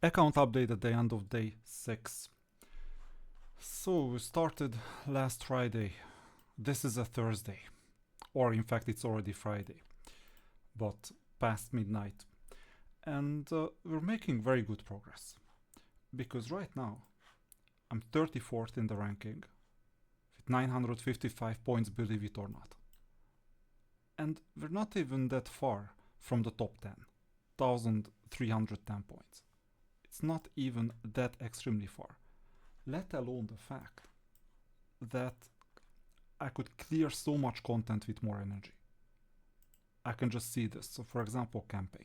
Account update at the end of day 6. So we started last Friday. This is a Thursday. Or in fact it's already Friday. But past midnight. And we're making very good progress. Because right now I'm 34th in the ranking. With 955 points, believe it or not. And we're not even that far from the top 10. 1310 points. It's not even that extremely far. Let alone the fact that I could clear so much content with more energy. I can just see this. So for example, campaign.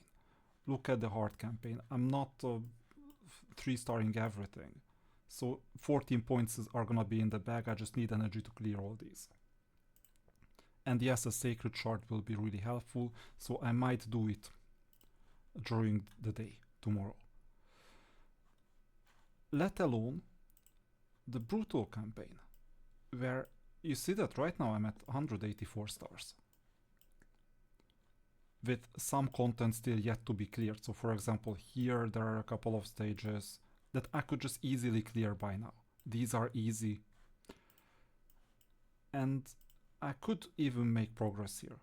Look at the hard campaign. I'm not 3-starring everything. So 14 points are gonna be in the bag. I just need energy to clear all these. And yes, a sacred shard will be really helpful. So I might do it during the day, tomorrow. Let alone the brutal campaign, where you see that right now I'm at 184 stars. With some content still yet to be cleared. So for example, here there are a couple of stages that I could just easily clear by now. These are easy. And I could even make progress here.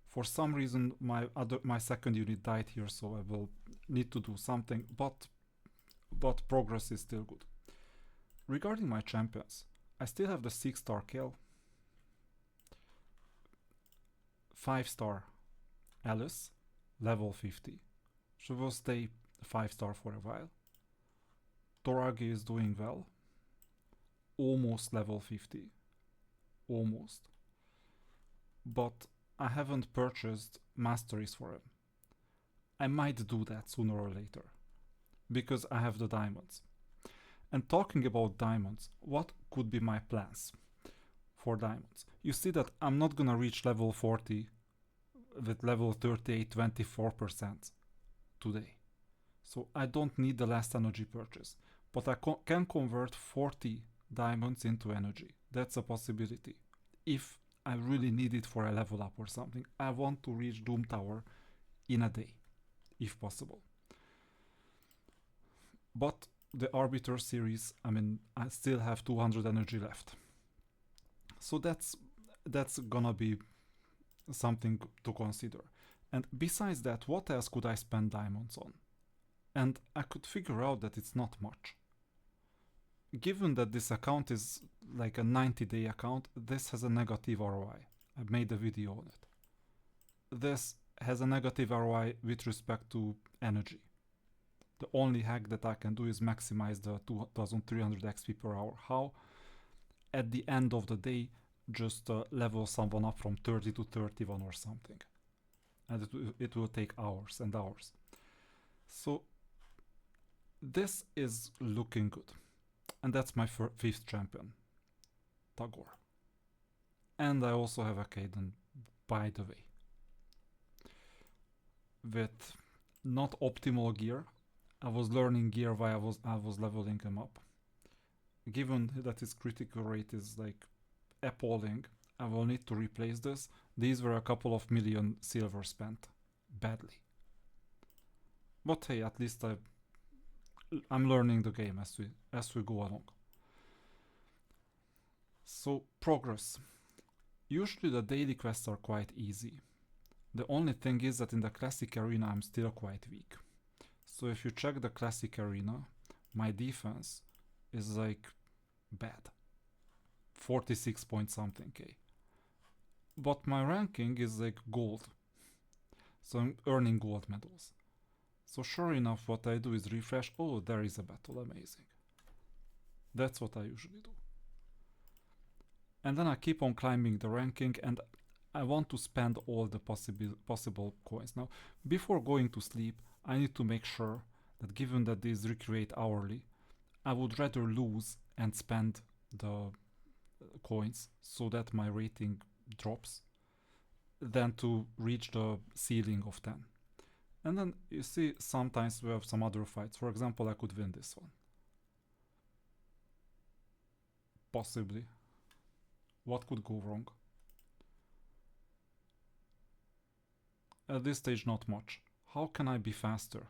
For some reason my second unit died here, so I will need to do something, but progress is still good. Regarding my champions, I still have the 6-star kill, 5-star Alice, level 50. She will stay 5-star for a while. Toragi is doing well, almost level 50, almost. But I haven't purchased masteries for him. I might do that sooner or later, because I have the diamonds. And talking about diamonds, what could be my plans for diamonds? You see that I'm not gonna reach level 40 with level 38 24% today. So I don't need the last energy purchase, but I can convert 40 diamonds into energy. That's a possibility. If I really need it for a level up or something, I want to reach Doom Tower in a day, if possible. But the Arbiter series, I mean, I still have 200 energy left. So that's gonna be something to consider. And besides that, what else could I spend diamonds on? And I could figure out that it's not much. Given that this account is like a 90-day account, this has a negative ROI. I made a video on it. This has a negative ROI with respect to energy. The only hack that I can do is maximize the 2300 XP per hour. How? At the end of the day, just level someone up from 30 to 31 or something. And it will take hours and hours. So this is looking good. And that's my 5th champion, Tagore. And I also have a Kaden, by the way. With not optimal gear, I was learning gear while I was leveling him up. Given that his critical rate is like appalling, I will need to replace this. These were a couple of million silver spent badly. But hey, at least I'm learning the game as we go along. So progress. Usually the daily quests are quite easy. The only thing is that in the classic arena I'm still quite weak. So if you check the classic arena, my defense is like bad. 46 point something K. But my ranking is like gold. So I'm earning gold medals. So sure enough, what I do is refresh. Oh, there is a battle. Amazing. That's what I usually do. And then I keep on climbing the ranking, and I want to spend all the possible coins. Now, before going to sleep, I need to make sure that given that these recreate hourly, I would rather lose and spend the coins so that my rating drops than to reach the ceiling of 10. And then you see sometimes we have some other fights. For example, I could win this one. Possibly. What could go wrong? At this stage, not much. How can I be faster?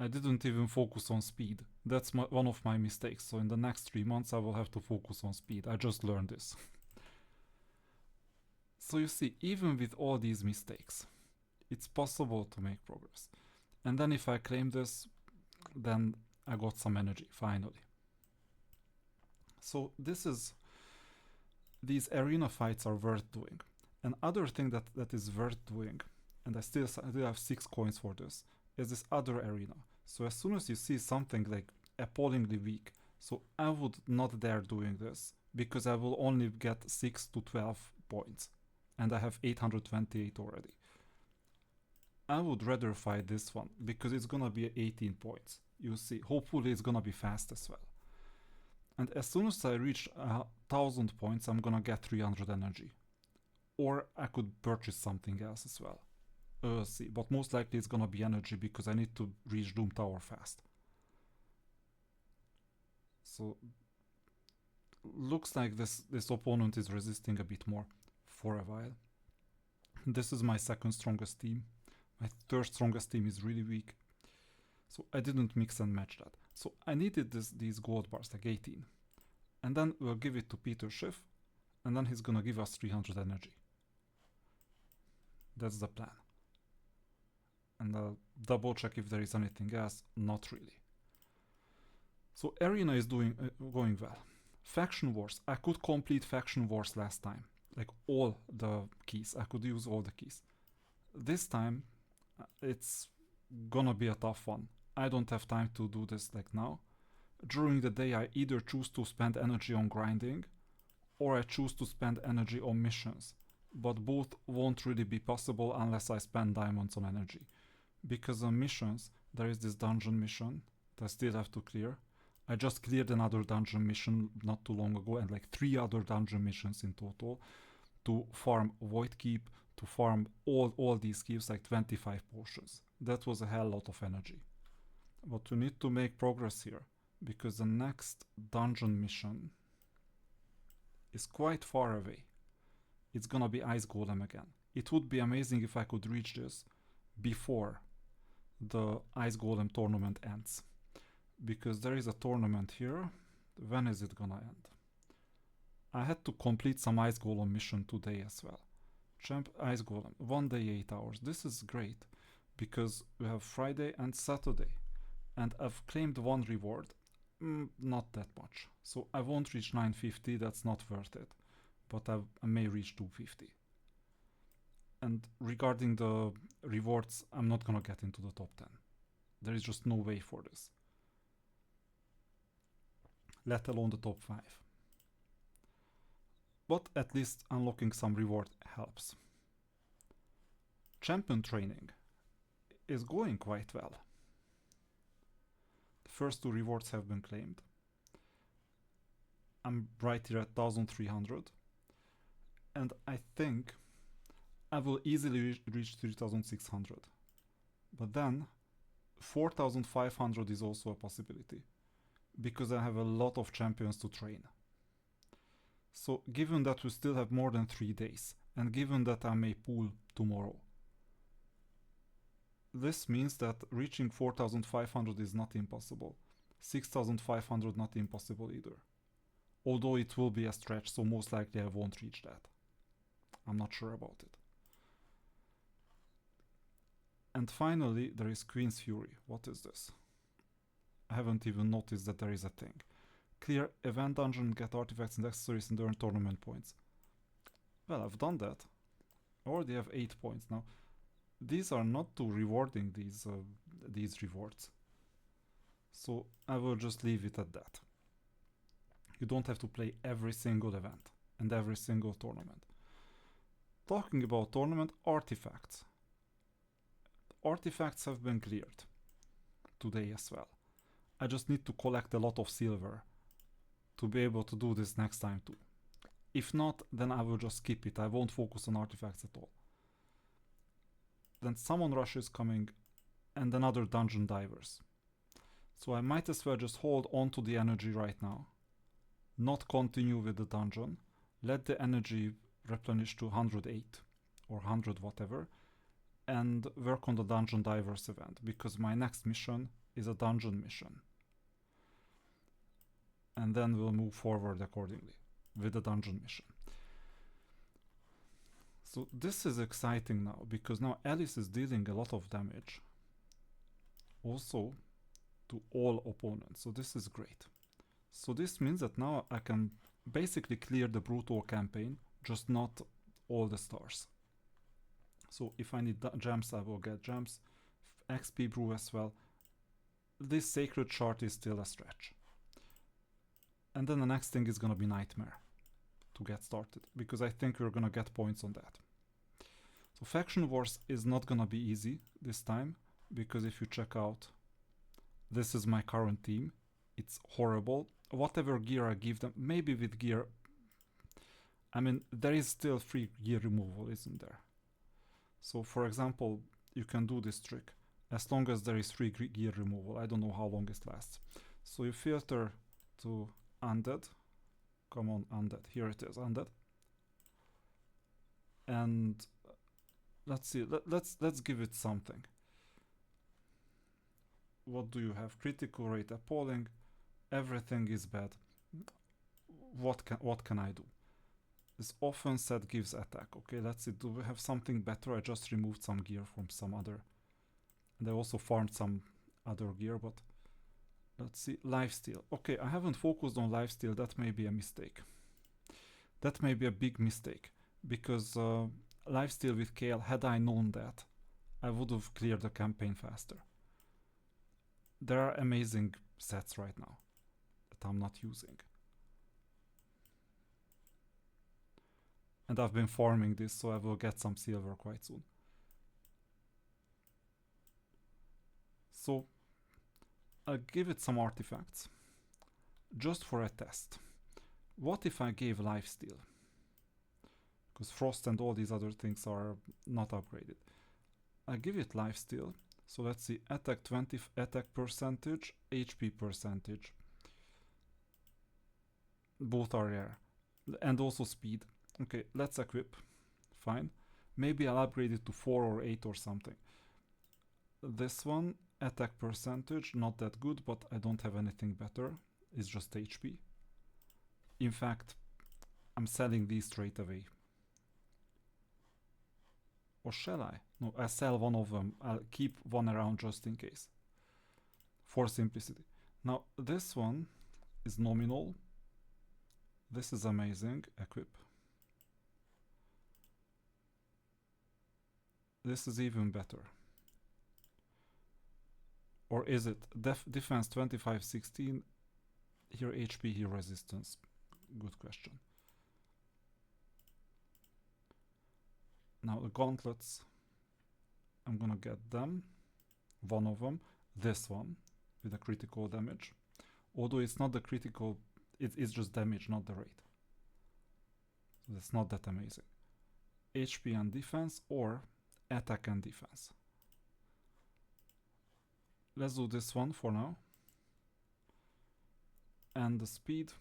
I didn't even focus on speed. That's one of my mistakes. So in the next 3 months I will have to focus on speed. I just learned this. So you see, even with all these mistakes, it's possible to make progress. And then if I claim this, then I got some energy, finally. So these arena fights are worth doing. Another thing that is worth doing, and I still have 6 coins for this, is this other arena. So as soon as you see something like appallingly weak, so I would not dare doing this, because I will only get 6 to 12 points, and I have 828 already. I would rather fight this one, because it's gonna be 18 points. You see, hopefully it's gonna be fast as well. And as soon as I reach 1000 points, I'm gonna get 300 energy. Or I could purchase something else as well. See, but most likely it's gonna be energy, because I need to reach Doom Tower fast. So looks like this opponent is resisting a bit more for a while. This is my second strongest team. My third strongest team is really weak. So I didn't mix and match that. So I needed these gold bars, like 18. And then we'll give it to Peter Schiff, and then he's gonna give us 300 energy. That's the plan. And I'll double check if there is anything else. Not really. So Arena is going well. Faction Wars. I could complete Faction Wars last time. Like all the keys. I could use all the keys. This time it's gonna be a tough one. I don't have time to do this like now. During the day I either choose to spend energy on grinding, or I choose to spend energy on missions. But both won't really be possible unless I spend diamonds on energy. Because on missions, there is this dungeon mission that I still have to clear. I just cleared another dungeon mission not too long ago, and like 3 other dungeon missions in total, to farm Void Keep, to farm all these keys, like 25 potions. That was a hell lot of energy. But we need to make progress here, because the next dungeon mission is quite far away. It's gonna be Ice Golem again. It would be amazing if I could reach this before the Ice Golem tournament ends. Because there is a tournament here. When is it gonna end? I had to complete some Ice Golem mission today as well. Champ Ice Golem, 1 day 8 hours. This is great, because we have Friday and Saturday. And I've claimed 1 reward. Not that much. So I won't reach 950, that's not worth it. But I may reach 250. And regarding the rewards, I'm not gonna get into the top 10. There is just no way for this. Let alone the top 5. But at least unlocking some reward helps. Champion training is going quite well. The first 2 rewards have been claimed. I'm right here at 1300. And I think I will easily reach 3600. But then 4500 is also a possibility, because I have a lot of champions to train. So given that we still have more than 3 days, and given that I may pool tomorrow, this means that reaching 4500 is not impossible. 6500 not impossible either. Although it will be a stretch, so most likely I won't reach that. I'm not sure about it. And finally, there is Queen's Fury. What is this? I haven't even noticed that there is a thing. Clear event dungeon, get artifacts and accessories, and earn tournament points. Well, I've done that. I already have 8 points now. These are not too rewarding, these rewards. So I will just leave it at that. You don't have to play every single event and every single tournament. Talking about tournament, artifacts. Artifacts have been cleared today as well. I just need to collect a lot of silver to be able to do this next time too. If not, then I will just skip it. I won't focus on artifacts at all. Then Summon Rush is coming, and another Dungeon Divers. So I might as well just hold on to the energy right now, not continue with the dungeon, let the energy replenish to 108 or 100 whatever, and work on the Dungeon Divers event, because my next mission is a dungeon mission. And then we'll move forward accordingly with the dungeon mission. So this is exciting now, because now Alice is dealing a lot of damage also to all opponents. So this is great. So this means that now I can basically clear the brutal campaign, just not all the stars. So if I need gems, I will get gems. XP brew as well. This sacred chart is still a stretch. And then the next thing is gonna be Nightmare to get started, because I think we're gonna get points on that. So Faction Wars is not gonna be easy this time, because if you check out, this is my current team. It's horrible. Whatever gear I give them, maybe with gear, I mean, there is still free gear removal, isn't there? So for example, you can do this trick as long as there is free gear removal. I don't know how long it lasts. So you filter to undead. Come on, undead. Here it is, undead. And let's see. Let's give it something. What do you have? Critical rate appalling. Everything is bad. What can I do? This offense set gives attack. Okay, let's see. Do we have something better? I just removed some gear from some other. And I also farmed some other gear, but let's see. Lifesteal. Okay, I haven't focused on lifesteal. That may be a mistake. That may be a big mistake, because lifesteal with Kale, had I known that, I would have cleared the campaign faster. There are amazing sets right now that I'm not using. And I've been farming this, so I will get some silver quite soon. So I'll give it some artifacts, just for a test. What if I gave lifesteal? Because frost and all these other things are not upgraded. I give it lifesteal. So let's see, attack 20, attack percentage, HP percentage. Both are rare. And also speed. Okay, let's equip. Fine. Maybe I'll upgrade it to 4 or 8 or something. This one, attack percentage, not that good, but I don't have anything better. It's just HP. In fact, I'm selling these straight away. Or shall I? No, I sell one of them. I'll keep one around just in case. For simplicity. Now, this one is nominal. This is amazing. Equip. This is even better. Or is it? Defense 25, 16. Here HP, here resistance. Good question. Now the gauntlets, I'm gonna get them. One of them. This one with a critical damage. Although it's not the critical, it's just damage, not the rate. So that's not that amazing. HP and defense, or attack and defense. Let's do this one for now. And the speed.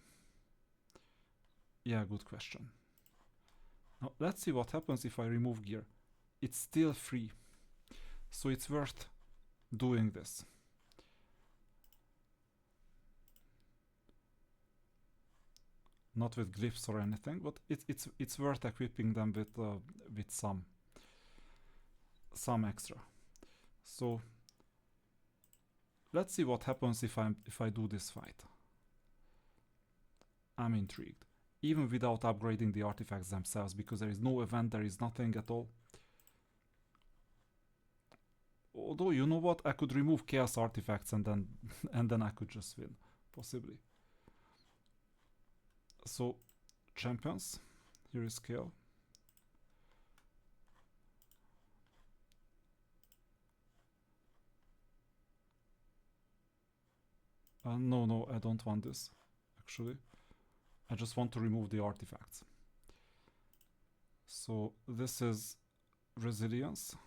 Yeah, good question. Now let's see what happens if I remove gear. It's still free. So it's worth doing this. Not with glyphs or anything, but it's worth equipping them with some extra. So let's see what happens if I do this fight. I'm intrigued. Even without upgrading the artifacts themselves, because there is no event, there is nothing at all. Although, you know what, I could remove chaos artifacts and then I could just win, possibly. So, champions, here is Kale. No, I don't want this, actually. I just want to remove the artifacts. So this is resilience.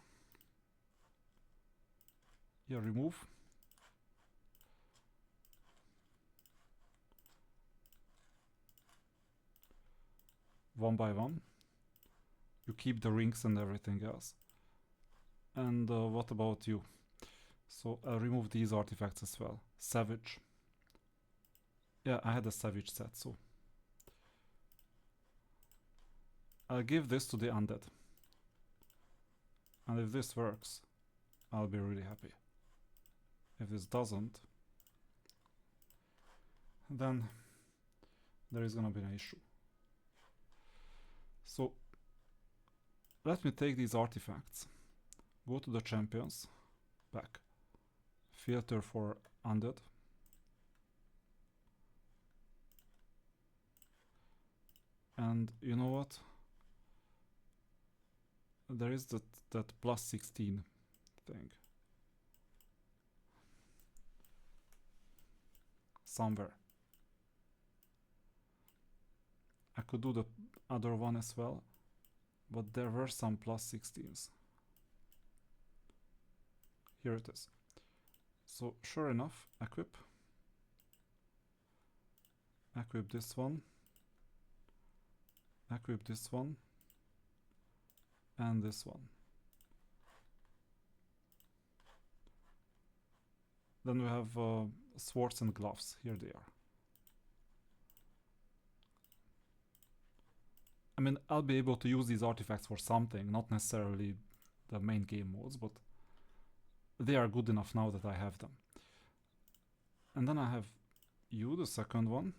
Yeah, remove. One by one. You keep the rings and everything else. And what about you? So I'll remove these artifacts as well. Savage. Yeah, I had a Savage set, so I'll give this to the undead. And if this works, I'll be really happy. If this doesn't, then there is gonna be an issue. So let me take these artifacts, go to the champions, back, filter for undead, and you know what? There is that plus 16 thing. Somewhere. I could do the other one as well, but there were some plus 16s. Here it is. So sure enough, equip this one, equip this one, and this one. Then we have swords and gloves. Here they are. I mean, I'll be able to use these artifacts for something, not necessarily the main game modes, but they are good enough now that I have them. And then I have you, the second one.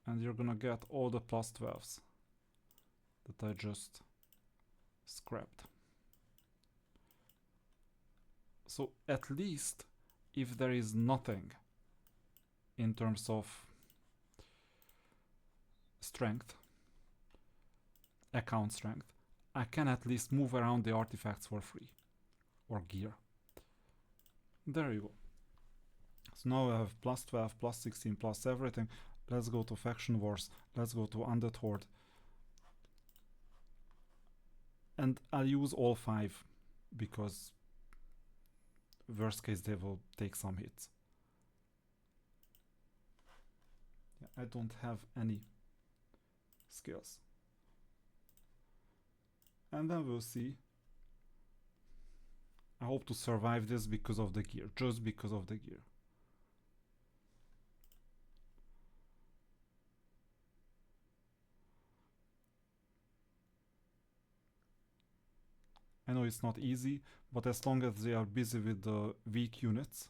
And you're gonna get all the plus 12s that I just scrapped. So at least if there is nothing in terms of strength, account strength, I can at least move around the artifacts for free, or gear. There you go. So now I have plus 12, plus 16, plus everything. Let's go to Faction Wars, let's go to Undead Horde. And I'll use all 5, because worst case they will take some hits. Yeah, I don't have any skills. And then we'll see. I hope to survive this because of the gear, just because of the gear. I know it's not easy, but as long as they are busy with the weak units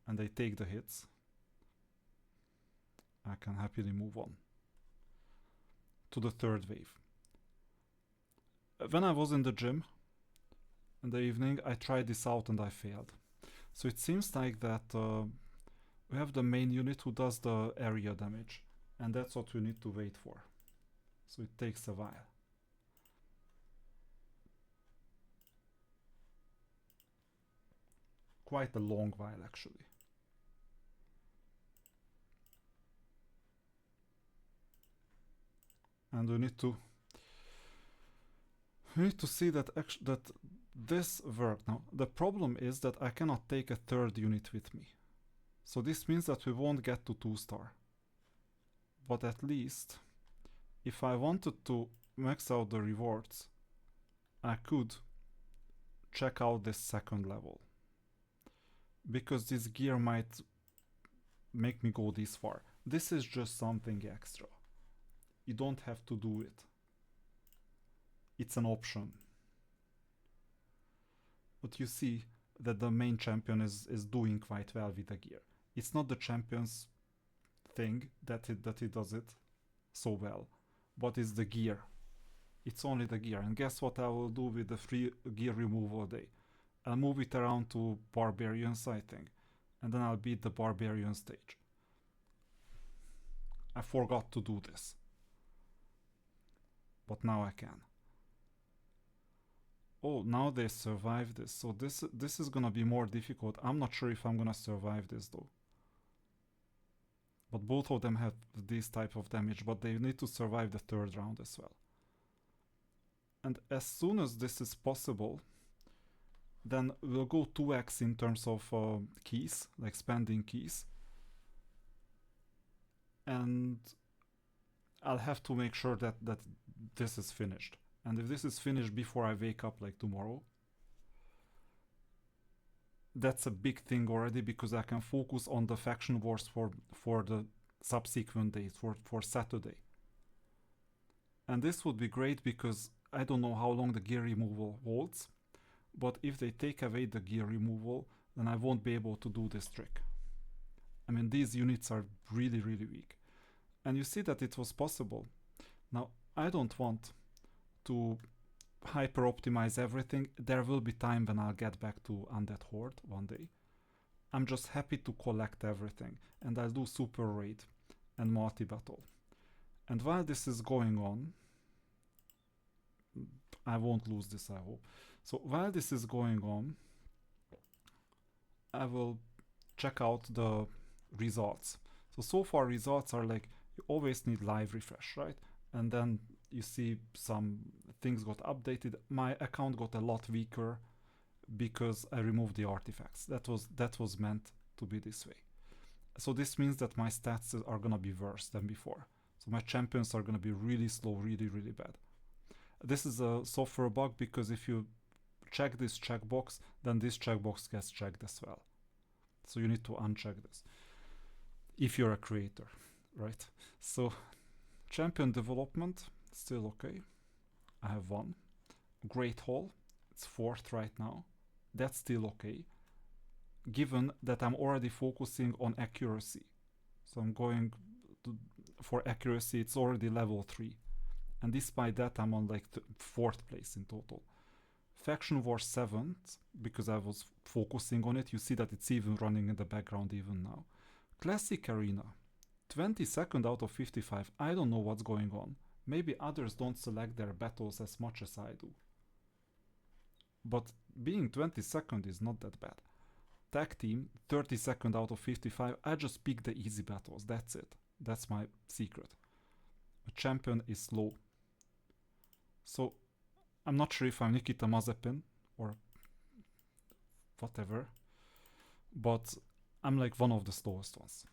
and they take the hits, I can happily move on to the third wave. When I was in the gym in the evening, I tried this out and I failed. So it seems like that we have the main unit who does the area damage, and that's what we need to wait for. So it takes a while. Quite a long while, actually. And we need to see that this worked. Now the problem is that I cannot take a third unit with me, so this means that we won't get to 2-star. But at least if I wanted to max out the rewards, I could check out this second level, because this gear might make me go this far. This is just something extra. You don't have to do it. It's an option. But you see that the main champion is doing quite well with the gear. It's not the champion's thing that he does it so well, but it's the gear. It's only the gear. And guess what I will do with the free gear removal day? I'll move it around to barbarians, I think, and then I'll beat the barbarian stage. I forgot to do this, but now I can. Oh, now they survived this, so this is gonna be more difficult. I'm not sure if I'm gonna survive this though. But both of them have this type of damage, but they need to survive the third round as well. And as soon as this is possible, then we'll go 2x in terms of keys, like spending keys. And I'll have to make sure that this is finished. And if this is finished before I wake up like tomorrow, that's a big thing already, because I can focus on the faction wars for the subsequent days, for Saturday. And this would be great because I don't know how long the gear removal holds, but if they take away the gear removal, then I won't be able to do this trick. I mean, these units are really, really weak. And you see that it was possible. Now, I don't want to hyper optimize everything. There will be time when I'll get back to Undead Horde one day. I'm just happy to collect everything, and I'll do super raid and multi-battle. And while this is going on, I won't lose this, I hope. So while this is going on, I will check out the results. So far results are like, you always need live refresh, right? And then you see some things got updated. My account got a lot weaker because I removed the artifacts. That was meant to be this way. So this means that my stats are gonna be worse than before. So my champions are gonna be really slow, really, really bad. This is a software bug, because if you check this checkbox, then this checkbox gets checked as well. So you need to uncheck this if you're a creator, right? So champion development, still okay. I have one. Great Hall, it's 4th right now. That's still okay, given that I'm already focusing on accuracy. So I'm going for accuracy, it's already level 3. And despite that, I'm on like 4th place in total. Faction War 7th, because I was focusing on it. You see that it's even running in the background even now. Classic Arena, 22nd out of 55. I don't know what's going on. Maybe others don't select their battles as much as I do. But being 22nd is not that bad. Tag team, 32nd out of 55. I just pick the easy battles, that's it. That's my secret. A champion is slow. So I'm not sure if I'm Nikita Mazepin or whatever, but I'm like one of the slowest ones.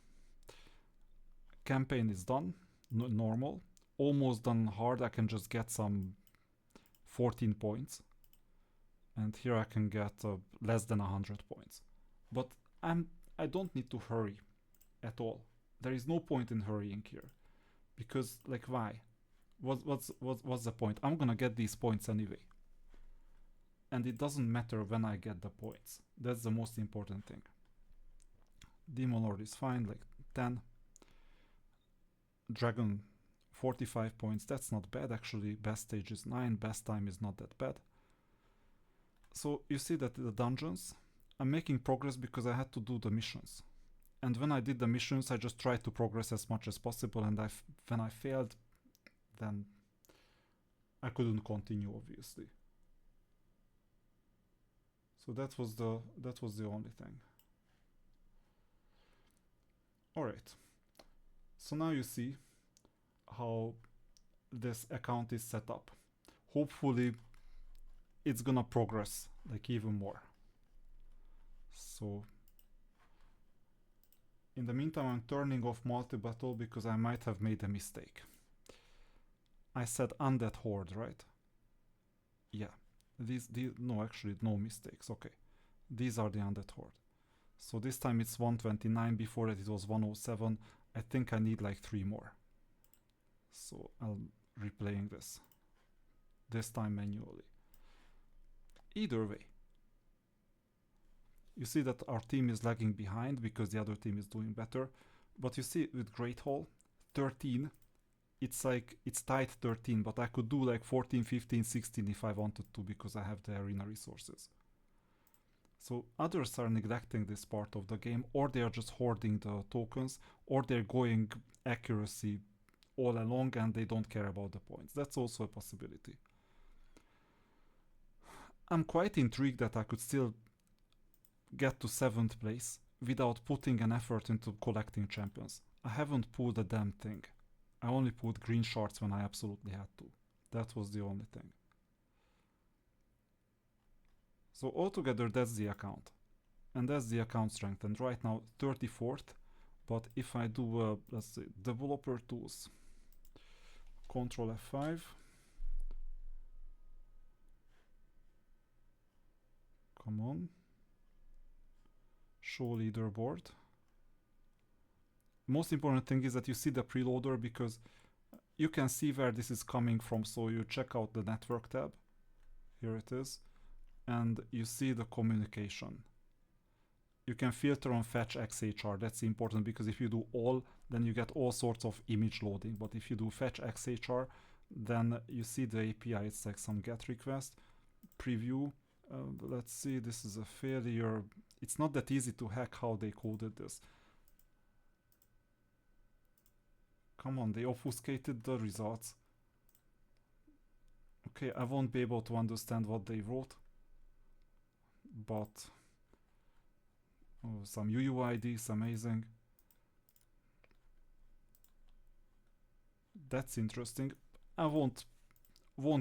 Campaign is done, normal. Almost done hard, I can just get some 14 points. And here I can get less than 100 points. But I don't need to hurry at all. There is no point in hurrying here. Because, like, why? What's the point? I'm gonna get these points anyway. And it doesn't matter when I get the points. That's the most important thing. Demon Lord is fine, like 10. Dragon, 45 points. That's not bad, actually. Best stage is 9. Best time is not that bad. So you see that the dungeons, I'm making progress because I had to do the missions. And when I did the missions, I just tried to progress as much as possible, and when I failed, then I couldn't continue, obviously. So that was the only thing. Alright. So now you see how this account is set up. Hopefully it's gonna progress like even more. So in the meantime, I'm turning off multi-battle because I might have made a mistake. I said Undead Horde, right? Yeah. These no, actually no mistakes. Okay. These are the Undead Horde. So this time it's 129. Before that it was 107. I think I need like 3 more. So I'm replaying this. This time manually. Either way. You see that our team is lagging behind because the other team is doing better. But you see with Great Hall, 13, it's like, it's tied 13, but I could do like 14, 15, 16 if I wanted to because I have the arena resources. So others are neglecting this part of the game, or they are just hoarding the tokens, or they're going accuracy all along and they don't care about the points. That's also a possibility. I'm quite intrigued that I could still get to 7th place without putting an effort into collecting champions. I haven't pulled a damn thing. I only pulled green shards when I absolutely had to. That was the only thing. So altogether that's the account. And that's the account strength. And right now 34th. But if I do, let's see, developer tools, Control F5. Come on. Show leaderboard. Most important thing is that you see the preloader, because you can see where this is coming from. So you check out the network tab. Here it is. And you see the communication. You can filter on fetch XHR. That's important, because if you do all, then you get all sorts of image loading. But if you do fetch XHR, then you see the API. It's like some GET request, preview. Let's see, this is a failure. It's not that easy to hack how they coded this. Come on, they obfuscated the results. Okay, I won't be able to understand what they wrote, but oh, some UUIDs, amazing. That's interesting. I won't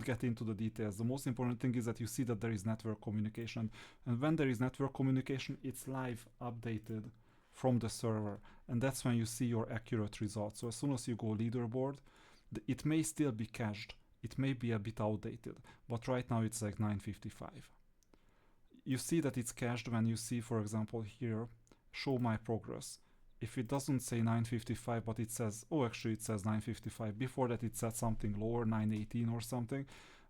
get into the details. The most important thing is that you see that there is network communication, and when there is network communication, it's live updated from the server, and that's when you see your accurate results. So as soon as you go leaderboard, it may still be cached, it may be a bit outdated, but right now it's like 955. You see that it's cached when you see, for example, here, show my progress. If it doesn't say 955, but it says, oh, actually it says 955, before that it said something lower, 918 or something,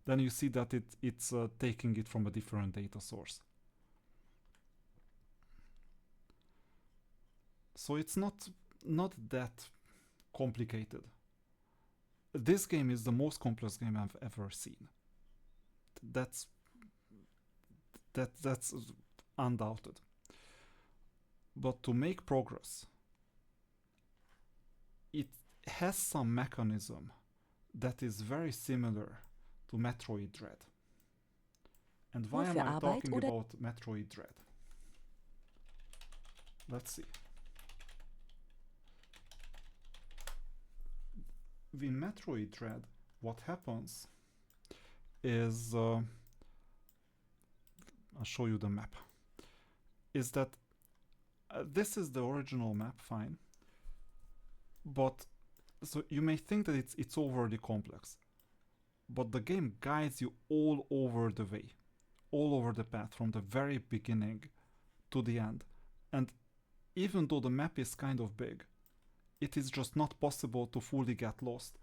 then you see that it's taking it from a different data source. So it's not that complicated. This game is the most complex game I've ever seen. That's undoubted. But to make progress, it has some mechanism that is very similar to Metroid Dread. And why am I talking about Metroid Dread? Let's see. In Metroid Dread, what happens is, I'll show you the map, is that this is the original map, fine, but so you may think that it's overly complex, but the game guides you all over the way, all over the path, from the very beginning to the end. And even though the map is kind of big, it is just not possible to fully get lost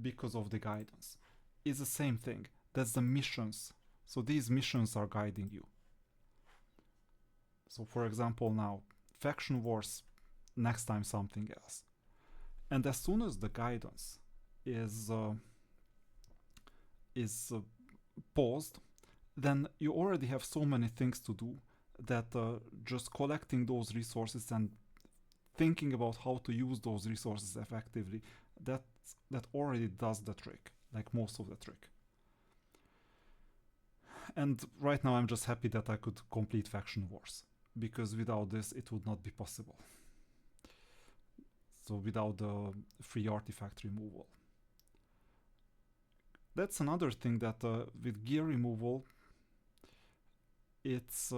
because of the guidance. It's the same thing. That's the missions. So these missions are guiding you. So for example now, Faction Wars, next time something else. And as soon as the guidance is paused, then you already have so many things to do that just collecting those resources and thinking about how to use those resources effectively, that already does the trick, like most of the trick. And right now I'm just happy that I could complete Faction Wars, because without this it would not be possible. So without the free artifact removal. That's another thing, that with gear removal, it's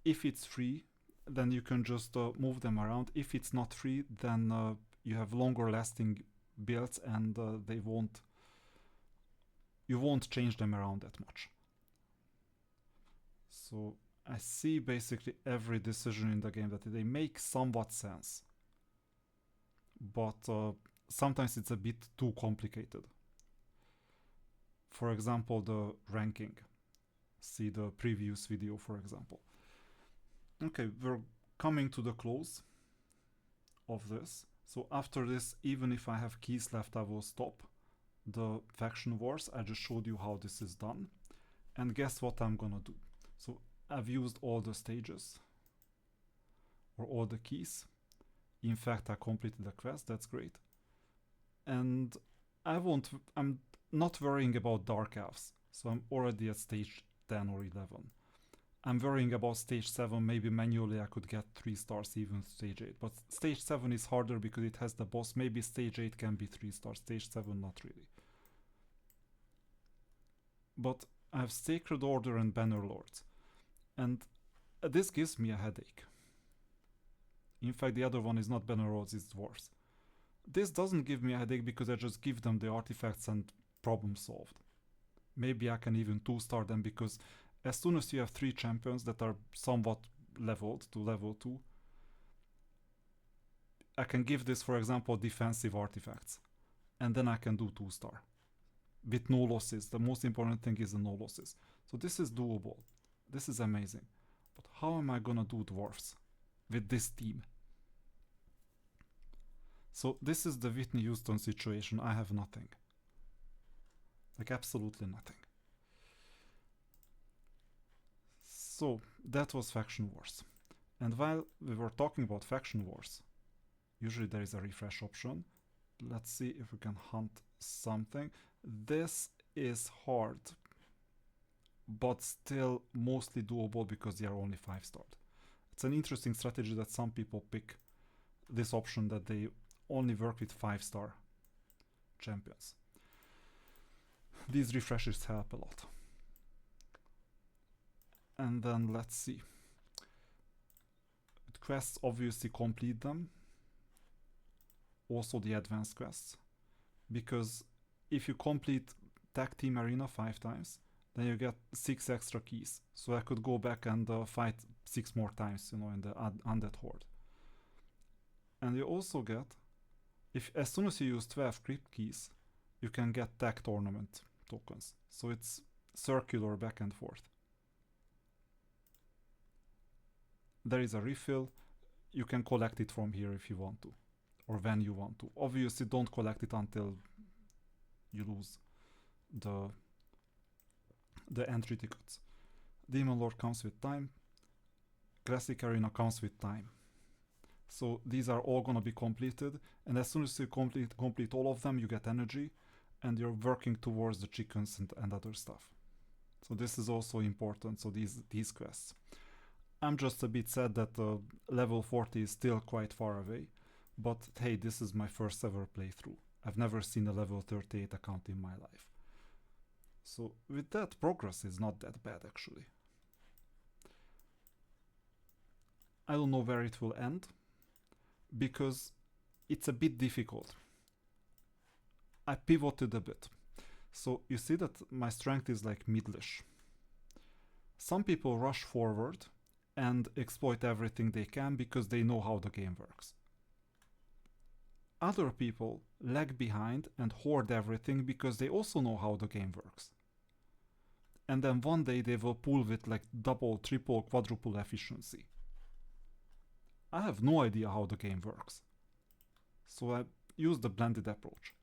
if it's free, then you can just move them around. If it's not free, then you have longer lasting builds, and you won't change them around that much. So I see basically every decision in the game that they make somewhat sense, but sometimes it's a bit too complicated. For example, the ranking. See the previous video, for example. Okay, we're coming to the close of this. So after this, even if I have keys left, I will stop the Faction Wars. I just showed you how this is done. And guess what I'm gonna do? So I've used all the stages, or all the keys. In fact, I completed the quest, that's great. And I'm not worrying about Dark Elves. So I'm already at stage 10 or 11. I'm worrying about stage 7, maybe manually I could get 3 stars, even stage 8. But stage 7 is harder because it has the boss. Maybe stage 8 can be 3 stars, stage 7 not really. But I have Sacred Order and Banner Lords. And this gives me a headache. In fact, the other one is not Banner Lords, it's Dwarves. This doesn't give me a headache because I just give them the artifacts and problem solved. Maybe I can even 2-star them, because As soon as you have 3 champions that are somewhat leveled to level 2, I can give this, for example, defensive artifacts, and then I can do 2-star with no losses. The most important thing is the no losses. So this is doable. This is amazing. But how am I gonna do dwarfs with this team? So this is the Whitney Houston situation. I have nothing. Like absolutely nothing. So that was Faction Wars. And while we were talking about Faction Wars, usually there is a refresh option. Let's see if we can hunt something. This is hard, but still mostly doable because they are only 5-starred. It's an interesting strategy that some people pick this option, that they only work with 5-star champions. These refreshes help a lot. And then let's see. With quests, obviously complete them. Also the advanced quests. Because if you complete Tag Team Arena 5 times, then you get 6 extra keys. So I could go back and fight 6 more times, in the Undead Horde. And you also get, as soon as you use 12 crypt keys, you can get tag tournament tokens. So it's circular back and forth. There is a refill. You can collect it from here if you want to, or when you want to. Obviously don't collect it until you lose the entry tickets. Demon Lord comes with time. Classic Arena comes with time. So these are all gonna be completed, and as soon as you complete all of them, you get energy, and you're working towards the chickens and other stuff. So this is also important. So these quests. I'm just a bit sad that level 40 is still quite far away, but hey, this is my first ever playthrough. I've never seen a level 38 account in my life. So with that, progress is not that bad actually. I don't know where it will end, because it's a bit difficult. I pivoted a bit. So you see that my strength is like middlish. Some people rush forward and exploit everything they can because they know how the game works. Other people lag behind and hoard everything because they also know how the game works. And then one day they will pull with like double, triple, quadruple efficiency. I have no idea how the game works. So I use the blended approach.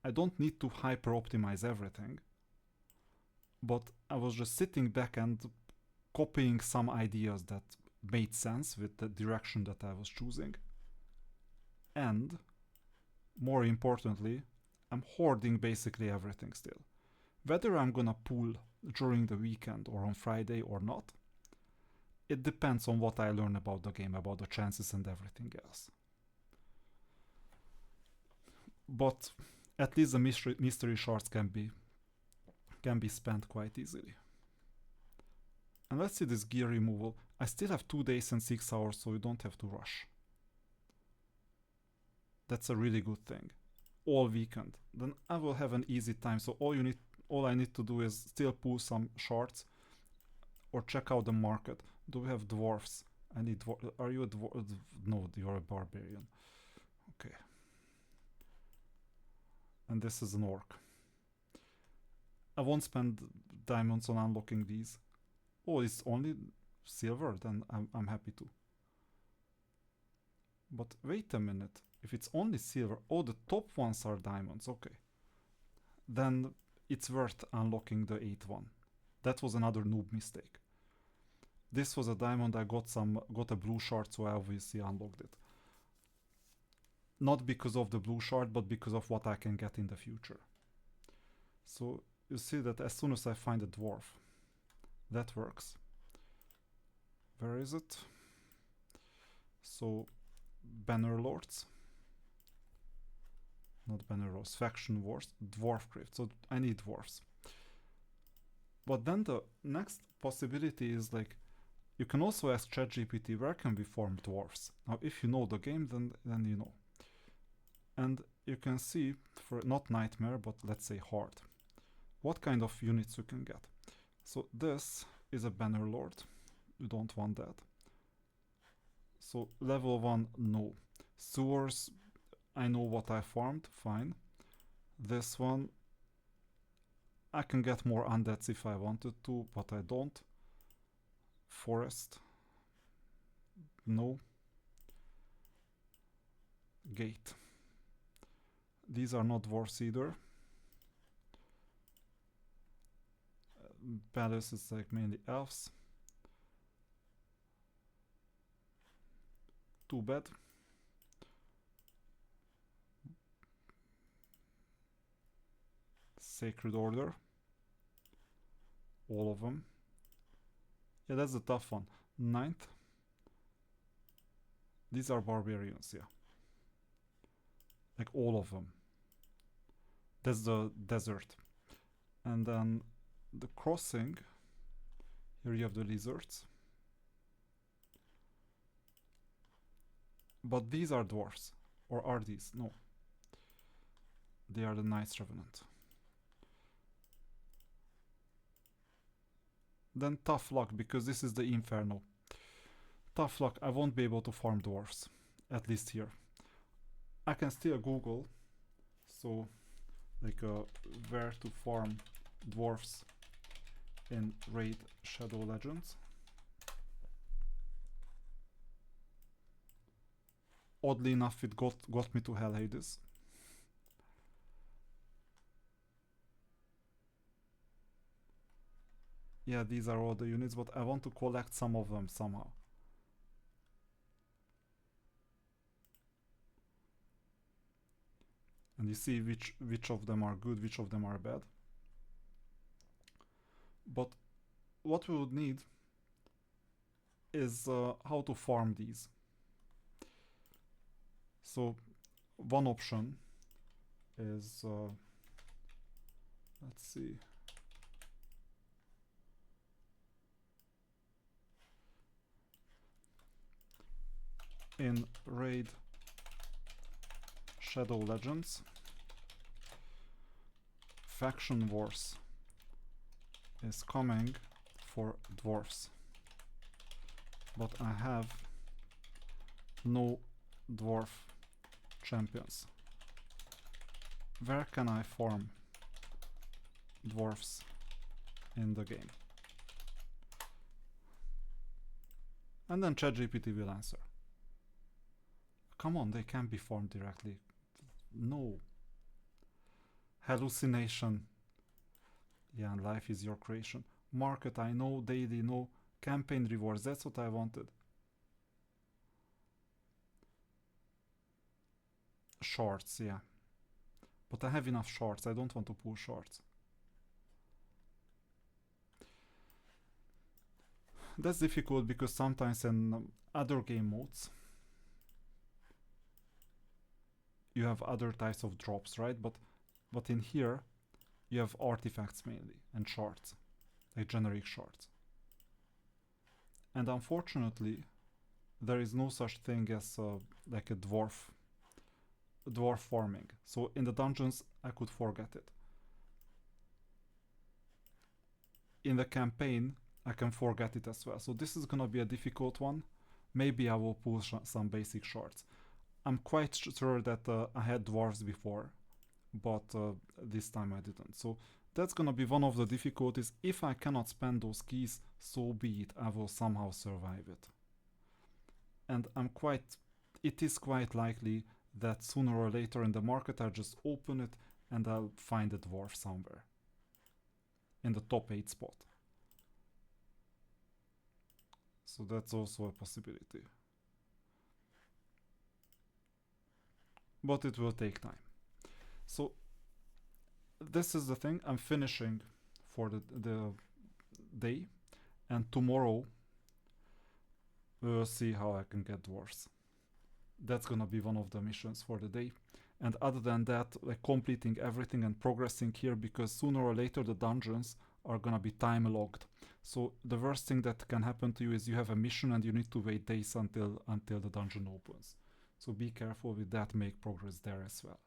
I don't need to hyper optimize everything, but I was just sitting back and copying some ideas that made sense with the direction that I was choosing. And more importantly, I'm hoarding basically everything still. Whether I'm gonna pull during the weekend or on Friday or not, it depends on what I learn about the game, about the chances and everything else. But at least the mystery shards can be spent quite easily. And let's see this gear removal. I still have 2 days and 6 hours, so you don't have to rush. That's a really good thing. All weekend. Then I will have an easy time. So all I need to do is still pull some shards or check out the market. Do we have dwarfs? I need are you a dwarf? No, you're a barbarian. Okay. And this is an orc. I won't spend diamonds on unlocking these. Oh, it's only silver? Then I'm happy to. But wait a minute. If it's only silver... Oh, the top ones are diamonds. Okay. Then it's worth unlocking the 8th one. That was another noob mistake. This was a diamond. I got a blue shard, so I obviously unlocked it. Not because of the blue shard, but because of what I can get in the future. So you see that as soon as I find a dwarf, that works. Where is it? So Banner Lords. Not Banner Lords, Faction Wars, Dwarf Crypt. So I need dwarfs. But then the next possibility is like, you can also ask ChatGPT, where can we form dwarfs? Now if you know the game, then you know. And you can see, for not Nightmare, but let's say Hard, what kind of units you can get. So this is a banner lord. You don't want that. So level 1, no. Sewers, I know what I farmed, fine. This one, I can get more undeads if I wanted to, but I don't. Forest, no. Gate. These are not dwarfs either. Palace is like mainly elves. Too bad. Sacred Order. All of them. Yeah, that's a tough one. Ninth. These are barbarians, yeah. Like all of them. That's the desert. And then the crossing. Here you have the lizards. But these are dwarfs. Or are these? No. They are the Knights Revenant. Then tough luck, because this is the Inferno. Tough luck, I won't be able to farm dwarfs. At least here. I can still Google. So, like, where to farm dwarfs in Raid Shadow Legends. Oddly enough, it got me to Hell Hades. Yeah, these are all the units, but I want to collect some of them somehow. And you see which of them are good, which of them are bad. But what we would need is how to farm these. So one option is, let's see. In Raid Shadow Legends, Faction Wars is coming for dwarfs, but I have no dwarf champions. Where can I farm dwarfs in the game? And then ChatGPT will answer. Come on, they can't be farmed directly. No. Hallucination. Yeah, and life is your creation. Market, I know. Daily, no. Campaign rewards, that's what I wanted. Shorts, yeah. But I have enough shorts, I don't want to pull shorts. That's difficult because sometimes in other game modes you have other types of drops, right? But in here you have artifacts mainly and shards, like generic shards. And unfortunately, there is no such thing as like a dwarf farming. So in the dungeons, I could forget it. In the campaign, I can forget it as well. So this is gonna be a difficult one. Maybe I will pull some basic shards. I'm quite sure that I had dwarves before, but this time I didn't. So that's gonna be one of the difficulties. If I cannot spend those keys, so be it. I will somehow survive it. And it is quite likely that sooner or later in the market I'll just open it and I'll find a dwarf somewhere. In the top 8 spot. So that's also a possibility. But it will take time. So this is the thing. I'm finishing for the day, and tomorrow we'll see how I can get dwarves. That's gonna be one of the missions for the day. And other than that, like completing everything and progressing here, because sooner or later the dungeons are gonna be time logged. So the worst thing that can happen to you is you have a mission and you need to wait days until the dungeon opens. So be careful with that, make progress there as well.